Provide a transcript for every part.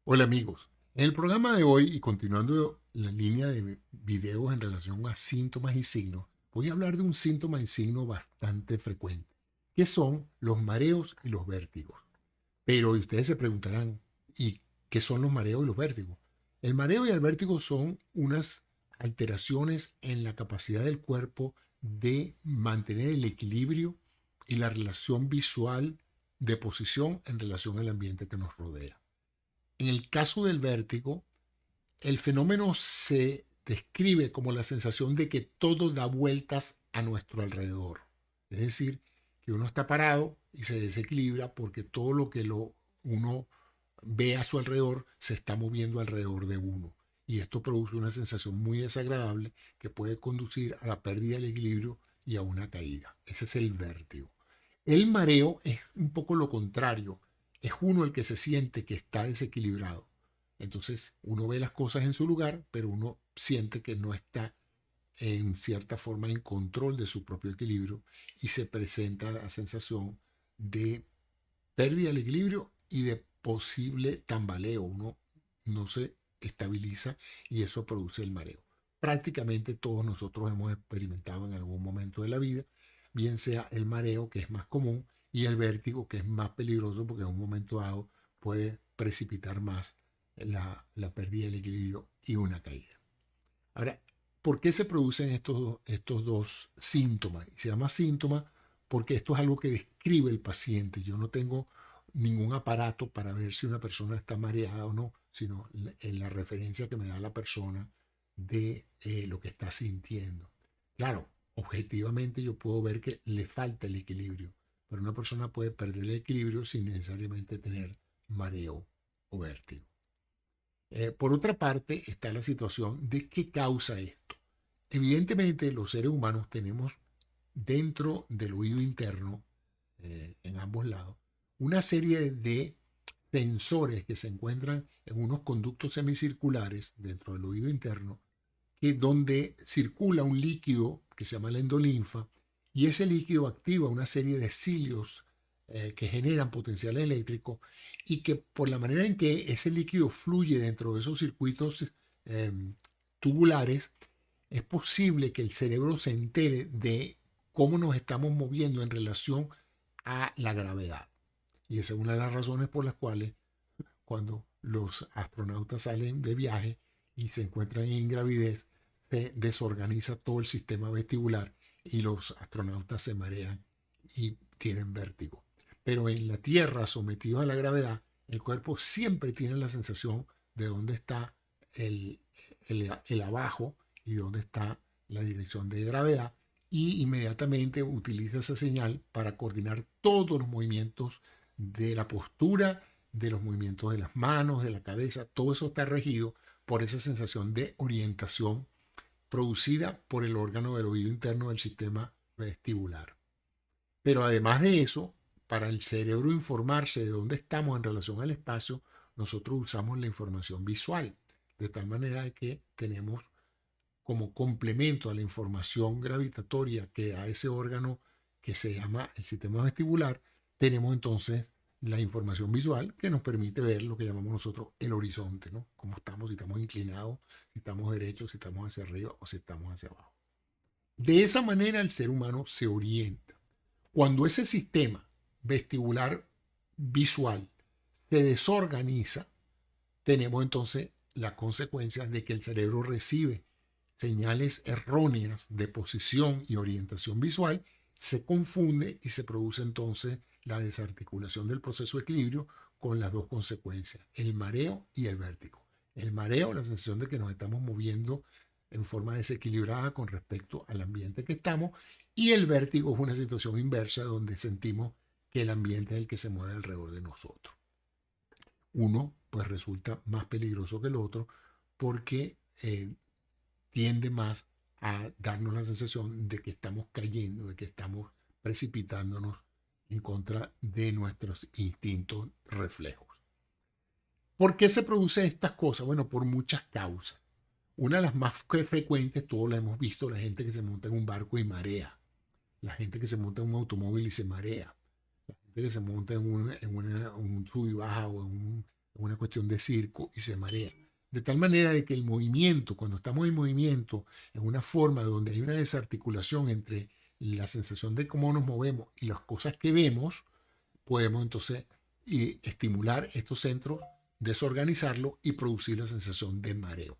Hola amigos, en el programa de hoy y continuando la línea de videos en relación a síntomas y signos, voy a hablar de un síntoma y signo bastante frecuente, que son los mareos y los vértigos. Pero ustedes se preguntarán, ¿y qué son los mareos y los vértigos? El mareo y el vértigo son unas alteraciones en la capacidad del cuerpo de mantener el equilibrio y la relación visual de posición en relación al ambiente que nos rodea. En el caso del vértigo, el fenómeno se describe como la sensación de que todo da vueltas a nuestro alrededor. Es decir, que uno está parado y se desequilibra porque todo lo que uno ve a su alrededor se está moviendo alrededor de uno. Y esto produce una sensación muy desagradable que puede conducir a la pérdida del equilibrio y a una caída. Ese es el vértigo. El mareo es un poco lo contrario. Es uno el que se siente que está desequilibrado. Entonces uno ve las cosas en su lugar, pero uno siente que no está en cierta forma en control de su propio equilibrio y se presenta la sensación de pérdida del equilibrio y de posible tambaleo. Uno no se estabiliza y eso produce el mareo. Prácticamente todos nosotros hemos experimentado en algún momento de la vida, bien sea el mareo, que es más común, y el vértigo, que es más peligroso porque en un momento dado puede precipitar más la pérdida del equilibrio y una caída. Ahora, ¿por qué se producen estos dos síntomas? Se llama síntoma porque esto es algo que describe el paciente. Yo no tengo ningún aparato para ver si una persona está mareada o no, sino en la referencia que me da la persona de lo que está sintiendo. Claro, objetivamente yo puedo ver que le falta el equilibrio, pero una persona puede perder el equilibrio sin necesariamente tener mareo o vértigo. Por otra parte, está la situación de qué causa esto. Evidentemente, los seres humanos tenemos dentro del oído interno, en ambos lados, una serie de sensores que se encuentran en unos conductos semicirculares dentro del oído interno, que donde circula un líquido que se llama la endolinfa, y ese líquido activa una serie de cilios que generan potencial eléctrico y que por la manera en que ese líquido fluye dentro de esos circuitos eh, tubulares, es posible que el cerebro se entere de cómo nos estamos moviendo en relación a la gravedad. Y esa es una de las razones por las cuales cuando los astronautas salen de viaje y se encuentran en ingravidez, se desorganiza todo el sistema vestibular y los astronautas se marean y tienen vértigo. Pero en la Tierra, sometido a la gravedad, el cuerpo siempre tiene la sensación de dónde está el, el abajo y dónde está la dirección de gravedad y inmediatamente utiliza esa señal para coordinar todos los movimientos de la postura, de los movimientos de las manos, de la cabeza, todo eso está regido por esa sensación de orientación producida por el órgano del oído interno del sistema vestibular. Pero además de eso, para el cerebro informarse de dónde estamos en relación al espacio, nosotros usamos la información visual, de tal manera que tenemos como complemento a la información gravitatoria que da ese órgano que se llama el sistema vestibular, tenemos entonces la información visual que nos permite ver lo que llamamos nosotros el horizonte, ¿no? Cómo estamos, si estamos inclinados, si estamos derechos, si estamos hacia arriba o si estamos hacia abajo. De esa manera el ser humano se orienta. Cuando ese sistema vestibular visual se desorganiza, tenemos entonces las consecuencias de que el cerebro recibe señales erróneas de posición y orientación visual, se confunde y se produce entonces la desarticulación del proceso de equilibrio con las dos consecuencias, el mareo y el vértigo. El mareo, la sensación de que nos estamos moviendo en forma desequilibrada con respecto al ambiente que estamos, y el vértigo es una situación inversa donde sentimos que el ambiente es el que se mueve alrededor de nosotros. Uno pues resulta más peligroso que el otro porque tiende más a darnos la sensación de que estamos cayendo, de que estamos precipitándonos en contra de nuestros instintos reflejos. ¿Por qué se producen estas cosas? Bueno, por muchas causas. Una de las más frecuentes, todos la hemos visto, la gente que se monta en un barco y marea, la gente que se monta en un automóvil y se marea, la gente que se monta en un sub y baja o en un es una cuestión de circo y se marea. De tal manera de que el movimiento, cuando estamos en movimiento, es una forma donde hay una desarticulación entre la sensación de cómo nos movemos y las cosas que vemos, podemos entonces estimular estos centros, desorganizarlos y producir la sensación de mareo.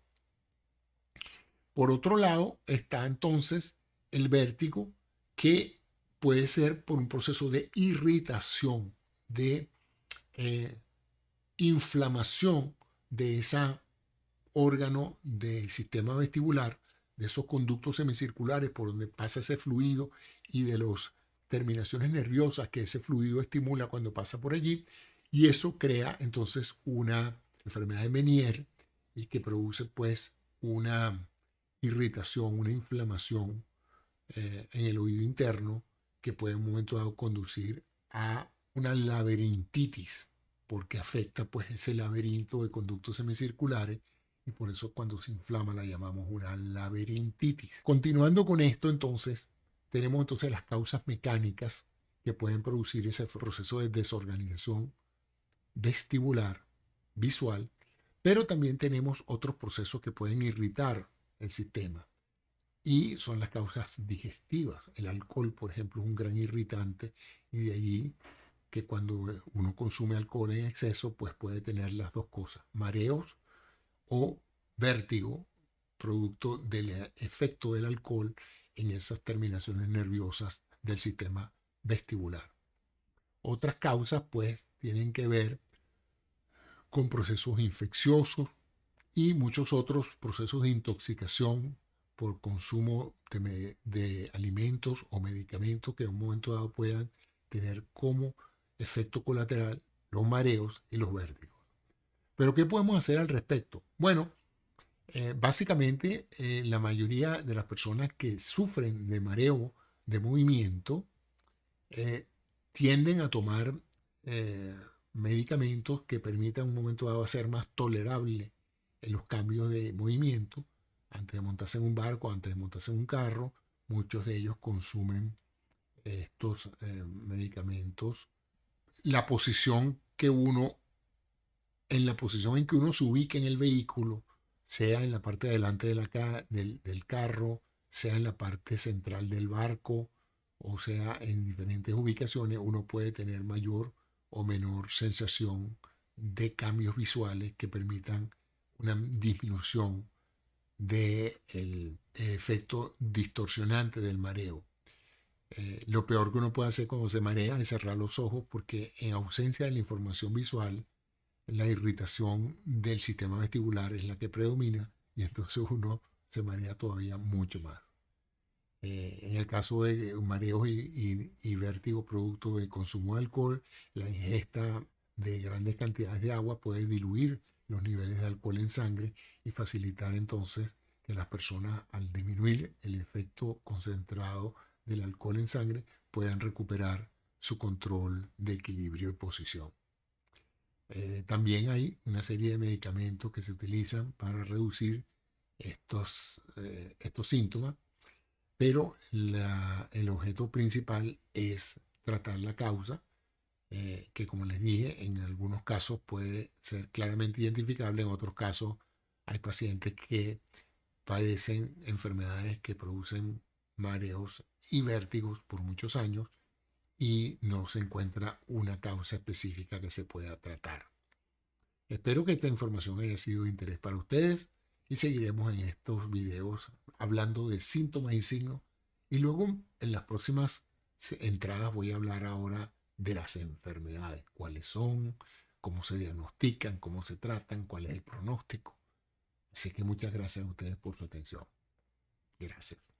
Por otro lado está entonces el vértigo, que puede ser por un proceso de irritación, de inflamación de ese órgano del sistema vestibular, de esos conductos semicirculares por donde pasa ese fluido y de las terminaciones nerviosas que ese fluido estimula cuando pasa por allí, y eso crea entonces una enfermedad de Meniere y que produce pues una irritación, una inflamación en el oído interno que puede en un momento dado conducir a una laberintitis, porque afecta pues ese laberinto de conductos semicirculares y por eso cuando se inflama la llamamos una laberintitis. Continuando con esto, entonces, tenemos entonces las causas mecánicas que pueden producir ese proceso de desorganización vestibular, visual, pero también tenemos otros procesos que pueden irritar el sistema y son las causas digestivas. El alcohol, por ejemplo, es un gran irritante y de allí que cuando uno consume alcohol en exceso, pues puede tener las dos cosas, mareos o vértigo, producto del efecto del alcohol en esas terminaciones nerviosas del sistema vestibular. Otras causas, pues, tienen que ver con procesos infecciosos y muchos otros procesos de intoxicación por consumo de alimentos o medicamentos que en un momento dado puedan tener como efecto colateral los mareos y los vértigos. Pero ¿qué podemos hacer al respecto? Bueno, básicamente la mayoría de las personas que sufren de mareo de movimiento eh, tienden a tomar eh, medicamentos que permitan en un momento dado hacer más tolerable los cambios de movimiento. Antes de montarse en un barco, antes de montarse en un carro, muchos de ellos consumen estos medicamentos. La posición que uno, en la posición en que uno se ubique en el vehículo, sea en la parte de delante del carro, sea en la parte central del barco, o sea en diferentes ubicaciones, uno puede tener mayor o menor sensación de cambios visuales que permitan una disminución del efecto distorsionante del mareo. Lo peor que uno puede hacer cuando se marea es cerrar los ojos, porque en ausencia de la información visual, la irritación del sistema vestibular es la que predomina y entonces uno se marea todavía mucho más. En el caso de mareos y vértigo producto del consumo de alcohol, la ingesta de grandes cantidades de agua puede diluir los niveles de alcohol en sangre y facilitar entonces que las personas, al disminuir el efecto concentrado del alcohol en sangre, puedan recuperar su control de equilibrio y posición. También hay una serie de medicamentos que se utilizan para reducir estos síntomas, pero el objeto principal es tratar la causa, que como les dije, en algunos casos puede ser claramente identificable, en otros casos hay pacientes que padecen enfermedades que producen mareos y vértigos por muchos años y no se encuentra una causa específica que se pueda tratar. Espero que esta información haya sido de interés para ustedes y seguiremos en estos videos hablando de síntomas y signos, y luego en las próximas entradas voy a hablar ahora de las enfermedades, cuáles son, cómo se diagnostican, cómo se tratan, cuál es el pronóstico. Así que muchas gracias a ustedes por su atención. Gracias.